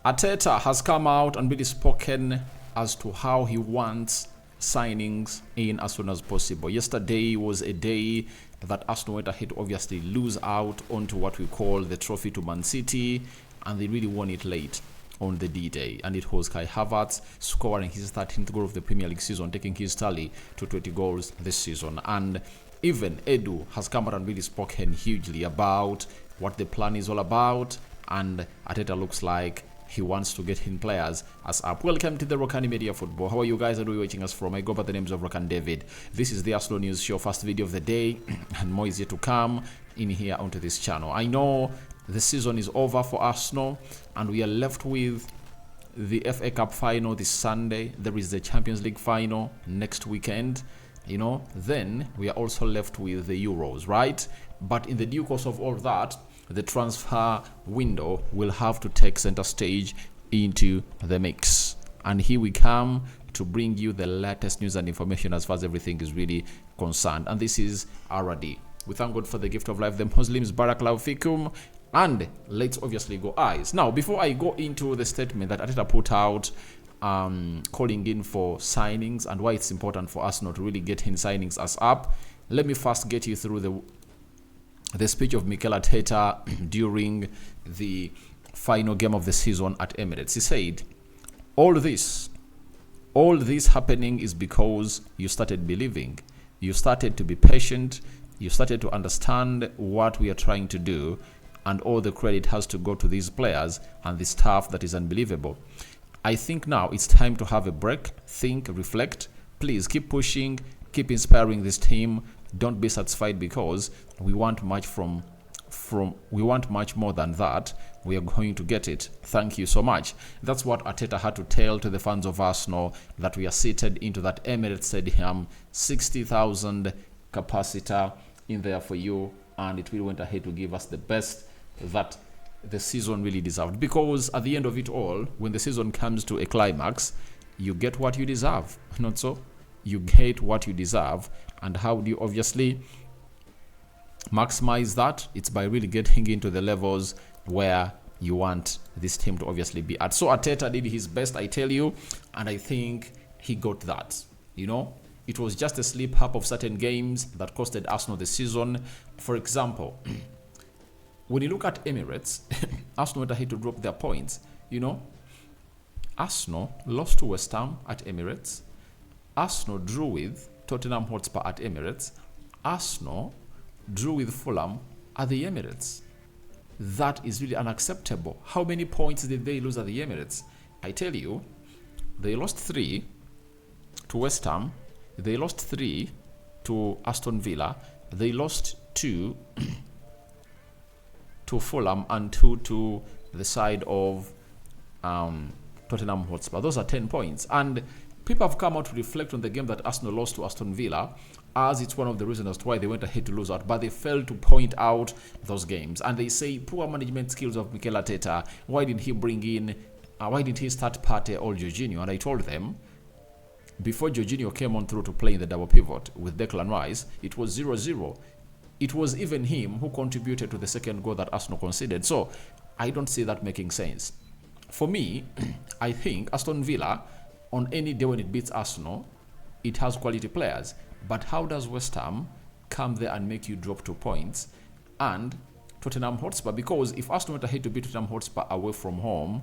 Arteta has come out and really spoken as to how he wants signings in as soon as possible. Yesterday was a day that Arsenal went ahead to obviously lose out onto what we call the trophy to Man City, and they really won it late on the D-Day, and it was Kai Havertz scoring his 13th goal of the Premier League season, taking his tally to 20 goals this season. And even Edu has come out and really spoken hugely about what the plan is all about, and Arteta looks like he wants to get in players as up. Welcome to the Rokani Media Football. How are you guys? Are you watching us from? I go by the names of Rokan David. This is the Arsenal News Show, first video of the day, and more is yet to come in here onto this channel. I know the season is over for Arsenal, and we are left with the FA Cup final this Sunday. There is the Champions League final next weekend. Then we are also left with the Euros, right? But in the due course of all that, the transfer window will have to take center stage into the mix. And here we come to bring you the latest news and information as far as everything is really concerned. And this is RD. We thank God for the gift of life, the Muslims, Barakallahu Fikum. And let's obviously go eyes. Now, before I go into the statement that Arteta put out, calling in for signings and why it's important for us not to really get in signings as up, let me first get you through the speech of Mikel Arteta during the final game of the season at Emirates. He said, all this happening is because you started believing, you started to be patient, you started to understand what we are trying to do, and all the credit has to go to these players and the staff that is unbelievable. I think now it's time to have a break, think, reflect. Please keep pushing, keep inspiring this team. Don't be satisfied because we want much we want much more than that. We are going to get it. Thank you so much. That's what Arteta had to tell to the fans of Arsenal, that we are seated into that Emirates Stadium, 60,000 capacitor in there for you, and it really went ahead to give us the best that the season really deserved. Because at the end of it all, when the season comes to a climax, you get what you deserve, not so? You get what you deserve. And how do you obviously maximize that? It's by really getting into the levels where you want this team to obviously be at. So Arteta did his best, I tell you, and I think he got that. It was just a slip up of certain games that costed Arsenal the season. For example, when you look at Emirates, Arsenal went ahead to drop their points. Arsenal lost to West Ham at Emirates. Arsenal drew with Tottenham Hotspur at Emirates. Arsenal drew with Fulham at the Emirates. That is really unacceptable. How many points did they lose at the Emirates? I tell you, they lost 3 to West Ham. They lost 3 to Aston Villa. They lost 2 to Fulham and 2 to the side of Tottenham Hotspur. Those are 10 points. And people have come out to reflect on the game that Arsenal lost to Aston Villa, as it's one of the reasons as to why they went ahead to lose out, but they failed to point out those games. And they say poor management skills of Mikel Arteta. Why didn't he start Partey or Jorginho? And I told them, before Jorginho came on through to play in the double pivot with Declan Rice, it was 0-0. It was even him who contributed to the second goal that Arsenal conceded. So I don't see that making sense. For me, I think Aston Villa, on any day when it beats Arsenal, it has quality players. But how does West Ham come there and make you drop 2 points? And Tottenham Hotspur, because if Arsenal went ahead to beat Tottenham Hotspur away from home,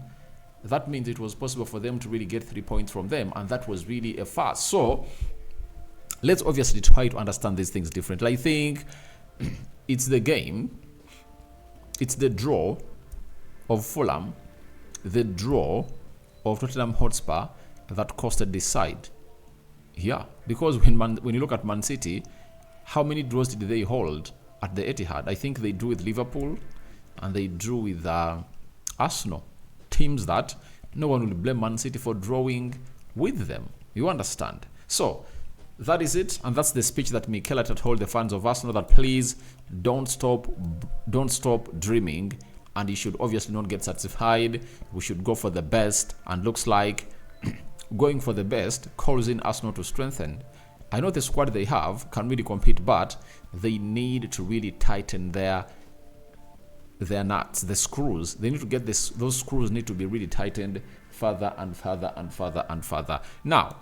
that means it was possible for them to really get 3 points from them, and that was really a farce. So let's obviously try to understand these things differently. I think it's the game, it's the draw of Fulham, the draw of Tottenham Hotspur that costed this side. Yeah, because when you look at Man City, how many draws did they hold at the Etihad? I think they drew with Liverpool and they drew with Arsenal. Teams that no one will blame Man City for drawing with them. You understand? So that is it, and that's the speech that Mikel Arteta told the fans of Arsenal, that please don't stop dreaming, and you should obviously not get satisfied. We should go for the best, and looks like going for the best calls in Arsenal to strengthen. I know the squad they have can really compete, but they need to really tighten their their nuts, the screws. They need to get this. Those screws need to be really tightened further and further and further and further. Now,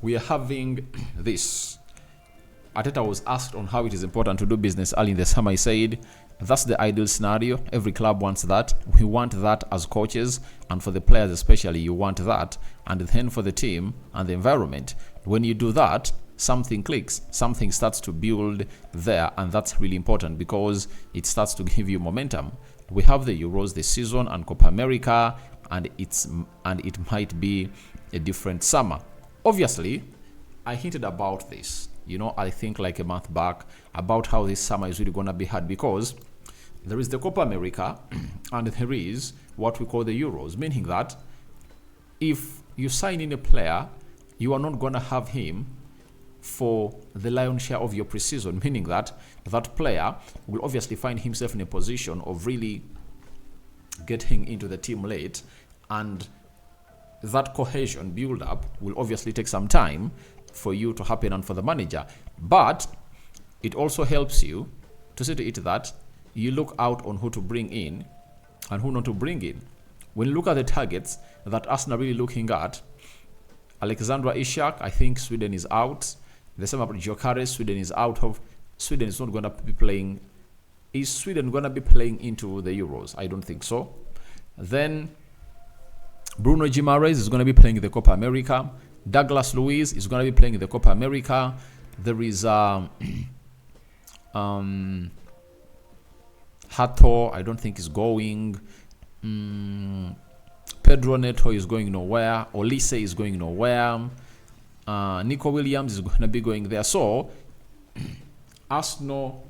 we are having this. Arteta was asked on how it is important to do business early in the summer. He said, that's the ideal scenario. Every club wants that. We want that as coaches, and for the players especially, you want that. And then for the team and the environment, when you do that, something clicks, something starts to build there, and that's really important because it starts to give you momentum. We have the Euros this season and Copa America, and it might be a different summer. Obviously, I hinted about this, I think like a month back, about how this summer is really going to be hard because there is the Copa America and there is what we call the Euros, meaning that if you sign in a player, you are not going to have him for the lion's share of your preseason, meaning that that player will obviously find himself in a position of really getting into the team late, and that cohesion build up will obviously take some time for you to happen and for the manager. But it also helps you to see to it that you look out on who to bring in and who not to bring in. When you look at the targets that Arsenal are really looking at, Alexandra Isak, I think Sweden is out. The same about Gyökeres, Sweden is out of. Sweden is not going to be playing. Is Sweden going to be playing into the Euros? I don't think so. Then Bruno Guimaraes is going to be playing in the Copa America. Douglas Luiz is going to be playing in the Copa America. There is Hato, I don't think is going. Pedro Neto is going nowhere. Olise is going nowhere. Nico Williams is going to be going there. So Arsenal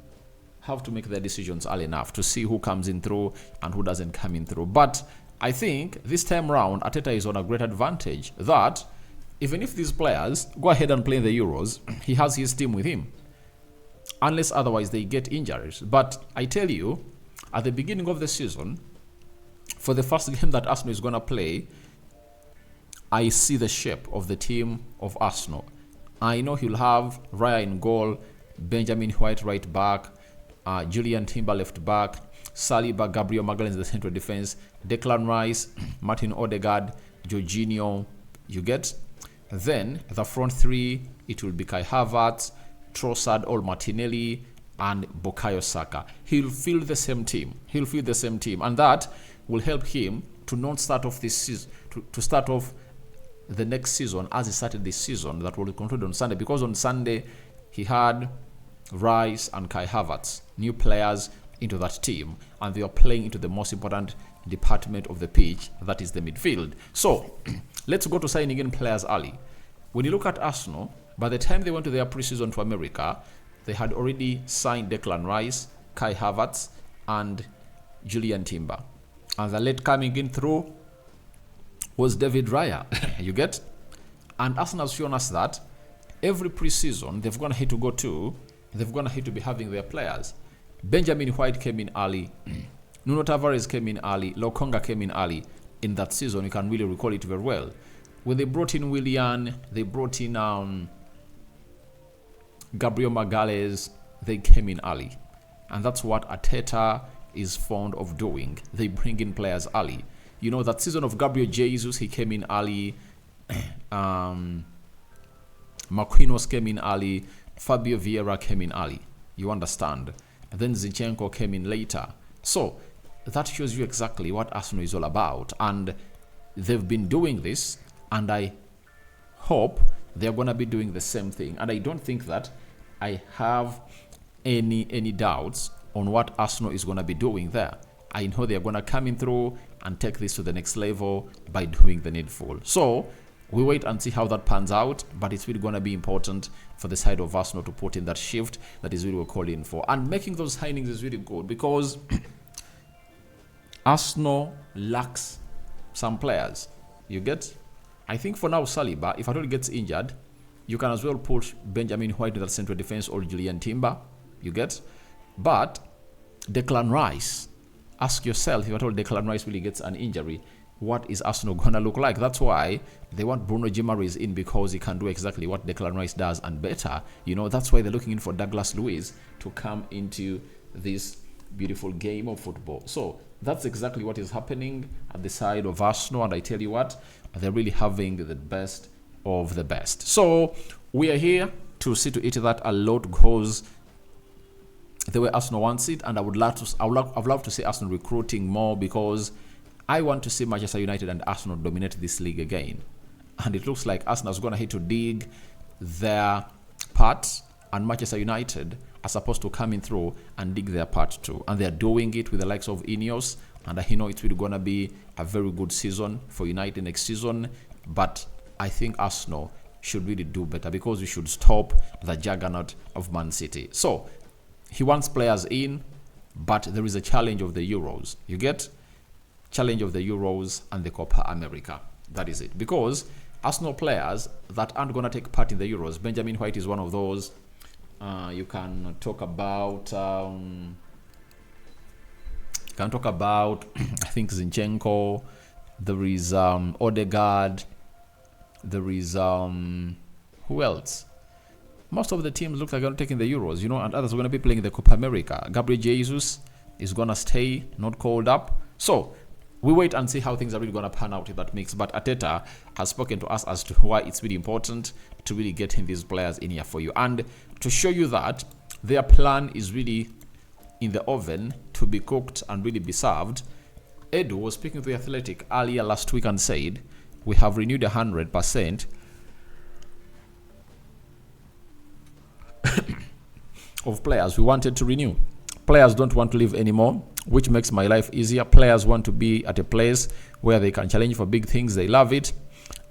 have to make their decisions early enough to see who comes in through and who doesn't come in through. But I think this time round, Arteta is on a great advantage that even if these players go ahead and play in the Euros, he has his team with him. Unless otherwise they get injuries. But I tell you, at the beginning of the season, for the first game that Arsenal is going to play, I see the shape of the team of Arsenal. I know he'll have Raya in goal, Benjamin White right back, Julian Timber left back, Saliba, Gabriel Magalhaes in the central defense, Declan Rice, Martin Odegaard, Jorginho, you get? Then the front three, it will be Kai Havertz, Trossard or Martinelli, and Bukayo Saka. He'll field the same team. And that will help him to not start off this season, to start off the next season as he started this season that will conclude on Sunday. Because on Sunday, he had Rice and Kai Havertz, new players into that team, and they are playing into the most important department of the pitch, that is the midfield. So let's go to signing in players early. When you look at Arsenal, by the time they went to their preseason to America, they had already signed Declan Rice, Kai Havertz, and Julian Timber. And the late coming in through was David Raya. You get? And Arsenal has shown us that every preseason they've gonna hate to be having their players. Benjamin White came in early. Nuno Tavares came in early. Lokonga came in early. In that season, you can really recall it very well. When they brought in Willian, they brought in Gabriel Magalhaes, they came in early. And that's what Arteta is fond of doing. They bring in players early. You know, that season of Gabriel Jesus, he came in early. Marquinhos came in early. Fabio Vieira came in early. You understand? And then Zinchenko came in later. So that shows you exactly what Arsenal is all about. And they've been doing this, and I hope they're going to be doing the same thing. And I don't think that I have any doubts on what Arsenal is going to be doing there. I know they're going to come in through and take this to the next level by doing the needful. So we wait and see how that pans out, but it's really going to be important for the side of Arsenal to put in that shift that is really we're calling for. And making those signings is really good because Arsenal lacks some players. You get? I think for now, Saliba, if at all gets injured, you can as well push Benjamin White to that central defense or Julian Timber. You get? But Declan Rice, ask yourself if at all Declan Rice really gets an injury, what is Arsenal gonna look like. That's why they want Bruno Guimaraes in, because he can do exactly what Declan Rice does and better. You know, that's why they're looking in for Douglas Luiz to come into this beautiful game of football. So that's exactly what is happening at the side of Arsenal, and I tell you what, they're really having the best of the best. So we are here to see to it that a lot goes the way Arsenal wants it, and I would love to see Arsenal recruiting more, because I want to see Manchester United and Arsenal dominate this league again. And it looks like Arsenal is going to hit to dig their part, and Manchester United are supposed to come in through and dig their part too. And they're doing it with the likes of Ineos, and I know it's really going to be a very good season for United next season. But I think Arsenal should really do better, because we should stop the juggernaut of Man City. So he wants players in, but there is a challenge of the Euros. You get? Challenge of the Euros and the Copa America. That is it. Because Arsenal players that aren't going to take part in the Euros, Benjamin White is one of those. You can talk about I think Zinchenko. There is Odegaard. There is who else? Most of the teams look like they're taking the Euros, you know, and others are going to be playing the Copa America. Gabriel Jesus is going to stay, not called up. So we wait and see how things are really going to pan out in that mix. But Arteta has spoken to us as to why it's really important to really get in these players in here for you, and to show you that their plan is really in the oven to be cooked and really be served. Edu was speaking to the Athletic earlier last week and said, we have renewed 100% of players we wanted to renew. Players don't want to leave anymore, which makes my life easier. Players want to be at a place where they can challenge for big things. They love it.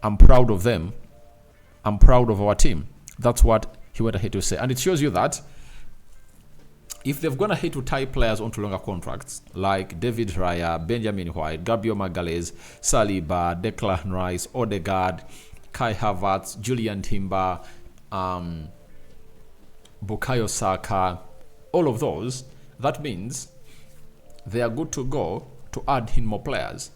I'm proud of them. I'm proud of our team. That's what he went ahead to say. And it shows you that if they've gone ahead to tie players onto longer contracts, like David Raya, Benjamin White, Gabriel Magalhaes, Saliba, Declan Rice, Odegaard, Kai Havertz, Julian Timber, Bukayo Saka, all of those, that means they are good to go to add in more players.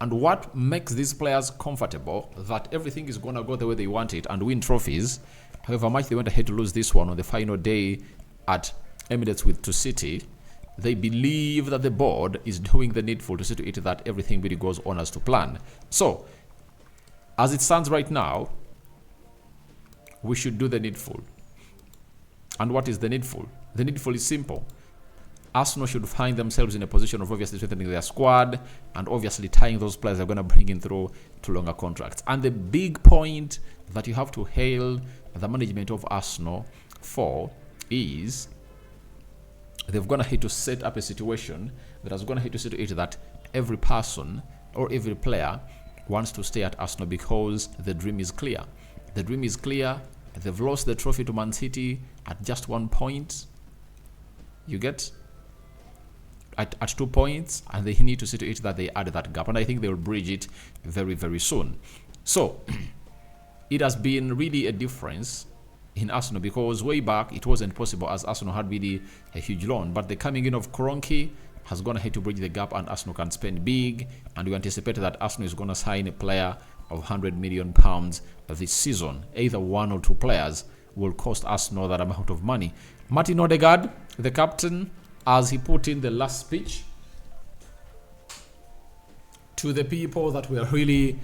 And what makes these players comfortable, that everything is going to go the way they want it and win trophies, however much they went ahead to lose this one on the final day at Emirates to City, they believe that the board is doing the needful to see to it that everything really goes on as to plan. So, as it stands right now, we should do the needful. And what is the needful? The needful is simple. Arsenal should find themselves in a position of obviously strengthening their squad and obviously tying those players they're going to bring in through to longer contracts. And the big point that you have to hail the management of Arsenal for is they've gone ahead to set up a situation that has gone ahead to see to it that every person or every player wants to stay at Arsenal, because the dream is clear. The dream is clear. They've lost the trophy to Man City at just 1 point. You get? At 2 points, and they need to see to it that they add that gap, and I think they will bridge it very, very soon. So it has been really a difference in Arsenal, because way back it wasn't possible, as Arsenal had really a huge loan, but the coming in of Kroenke has gone ahead to bridge the gap, and Arsenal can spend big, and we anticipate that Arsenal is going to sign a player of £100 million this season. Either 1 or 2 players will cost Arsenal that amount of money. Martin Odegaard, the captain, as he put in the last speech to the people that were really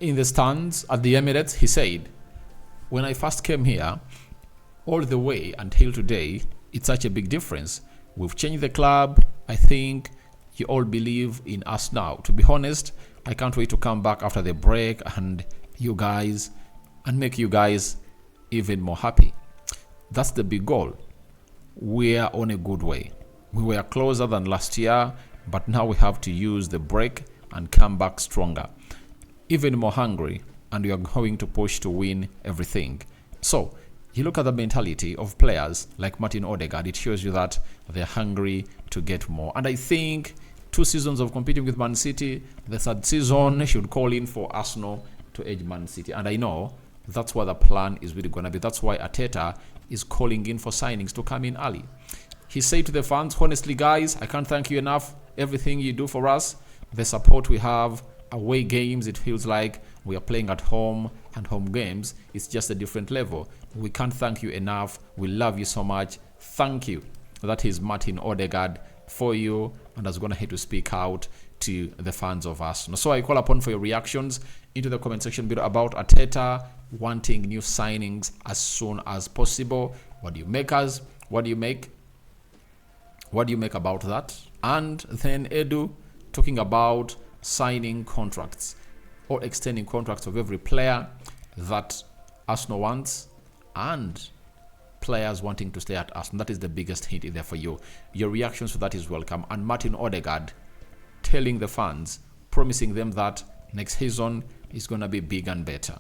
in the stands at the Emirates, he said, when I first came here, all the way until today, it's such a big difference. We've changed the club. I think you all believe in us now. To be honest, I can't wait to come back after the break and make you guys even more happy. That's the big goal. We're on a good way. We were closer than last year, but now we have to use the break and come back stronger, even more hungry, and we are going to push to win everything. So you look at the mentality of players like Martin Odegaard, it shows you that they're hungry to get more. And I think 2 seasons of competing with Man City, the 3rd season should call in for Arsenal to edge Man City. And I know that's what the plan is really going to be. That's why Arteta is calling in for signings to come in early. He said to the fans, honestly guys, I can't thank you enough. Everything you do for us, the support we have, away games, it feels like we are playing at home, and home games, it's just a different level. We can't thank you enough. We love you so much. Thank you. That is Martin Odegaard for you, and I was going to hate to speak out to the fans of Arsenal. So I call upon for your reactions into the comment section below about Arteta wanting new signings as soon as possible. What do you make us? What do you make? What do you make about that? And then Edu talking about signing contracts or extending contracts of every player that Arsenal wants, and players wanting to stay at Arsenal. That is the biggest hint in there for you. Your reactions to that is welcome. And Martin Odegaard telling the fans, promising them that next season is going to be big and better.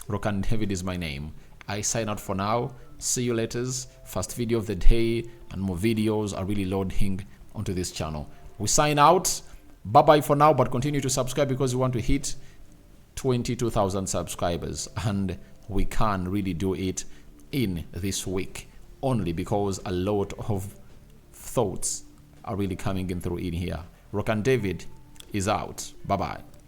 Rokani David is my name. I sign out for now. See you later. First video of the day, and more videos are really loading onto this channel. We sign out. Bye bye for now, but continue to subscribe because we want to hit 22,000 subscribers, and we can really do it in this week only because a lot of thoughts are really coming in through in here. Rokani David is out. Bye bye.